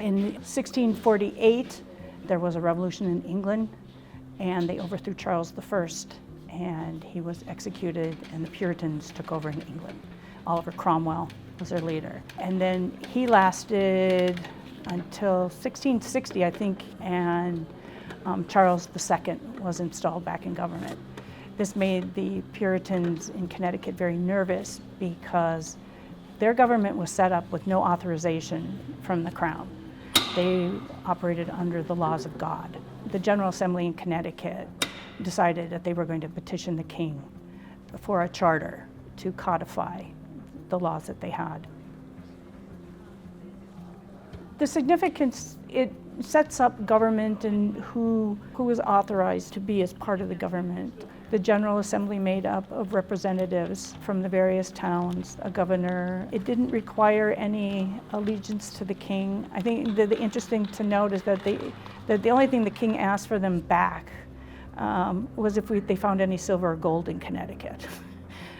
In 1648, there was a revolution in England, and they overthrew Charles I, and he was executed, and the Puritans took over in England. Oliver Cromwell was their leader. And then he lasted until 1660, I think, and Charles II was installed back in government. This made the Puritans in Connecticut very nervous because their government was set up with no authorization from the Crown. They operated under the laws of God. The General Assembly in Connecticut decided that they were going to petition the king for a charter to codify the laws that they had. The significance, it sets up government and who is authorized to be as part of the government. The General Assembly made up of representatives from the various towns, a governor. It didn't require any allegiance to the king. I think the interesting to note is that the only thing the king asked for them back was if they found any silver or gold in Connecticut.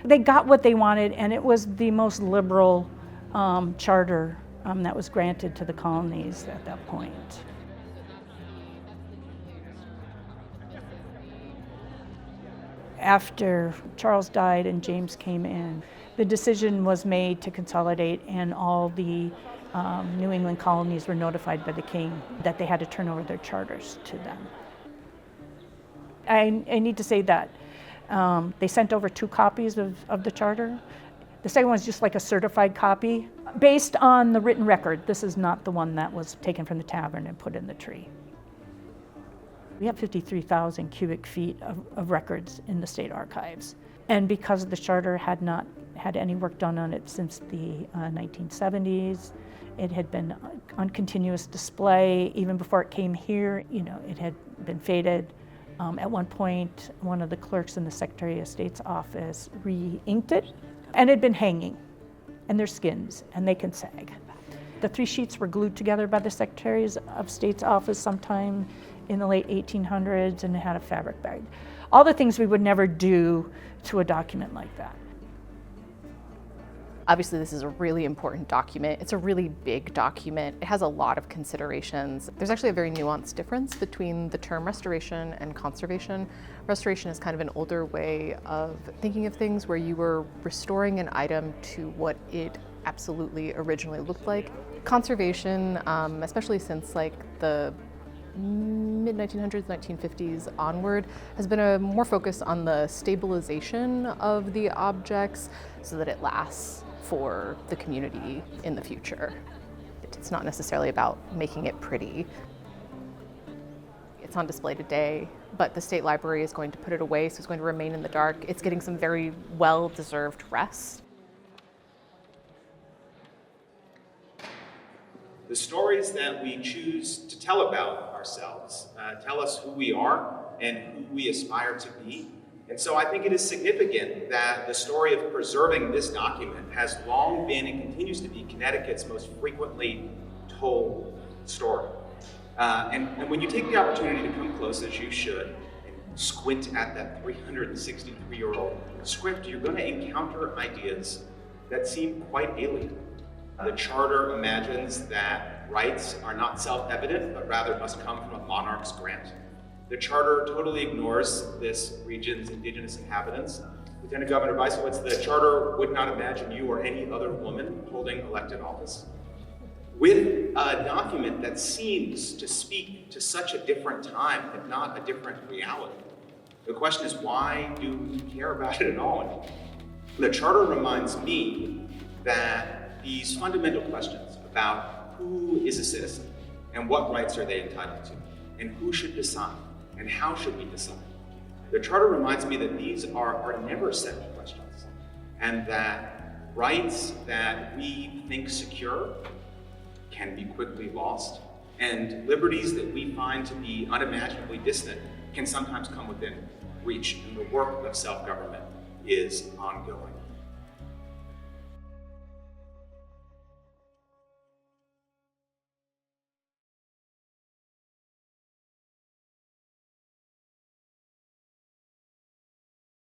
They got what they wanted, and it was the most liberal charter that was granted to the colonies at that point. After Charles died and James came in, the decision was made to consolidate, and all the New England colonies were notified by the king that they had to turn over their charters to them. I need to say that they sent over 2 copies of the charter. The second one is just like a certified copy based on the written record. This is not the one that was taken from the tavern and put in the tree. We have 53,000 cubic feet of records in the state archives. And because the charter had not had any work done on it since the 1970s, it had been on continuous display. Even before it came here, it had been faded. At one point, one of the clerks in the Secretary of State's office re-inked it, and it had been hanging, and they're skins, and they can sag. The 3 sheets were glued together by the Secretary of State's office sometime in the late 1800s, and it had a fabric bag. All the things we would never do to a document like that. Obviously, this is a really important document. It's a really big document. It has a lot of considerations. There's actually a very nuanced difference between the term restoration and conservation. Restoration is kind of an older way of thinking of things where you were restoring an item to what it absolutely originally looked like. Conservation, especially since the mid-1900s, 1950s onward, has been a more focus on the stabilization of the objects so that it lasts for the community in the future. It's not necessarily about making it pretty. It's on display today, but the State Library is going to put it away, so it's going to remain in the dark. It's getting some very well-deserved rest. The stories that we choose to tell about ourselves tell us who we are and who we aspire to be. And so I think it is significant that the story of preserving this document has long been and continues to be Connecticut's most frequently told story. And when you take the opportunity to come close, as you should, and squint at that 363-year-old script, you're going to encounter ideas that seem quite alien. The charter imagines that rights are not self-evident, but rather must come from a monarch's grant. The charter totally ignores this region's indigenous inhabitants. Lieutenant Governor Weissowitz, the charter would not imagine you or any other woman holding elected office. With a document that seems to speak to such a different time, if not a different reality, the question is, why do we care about it at all? The charter reminds me that these fundamental questions about who is a citizen and what rights are they entitled to, and who should decide, and how should we decide? The charter reminds me that these are never settled questions, and that rights that we think secure can be quickly lost, and liberties that we find to be unimaginably distant can sometimes come within reach, and the work of self-government is ongoing.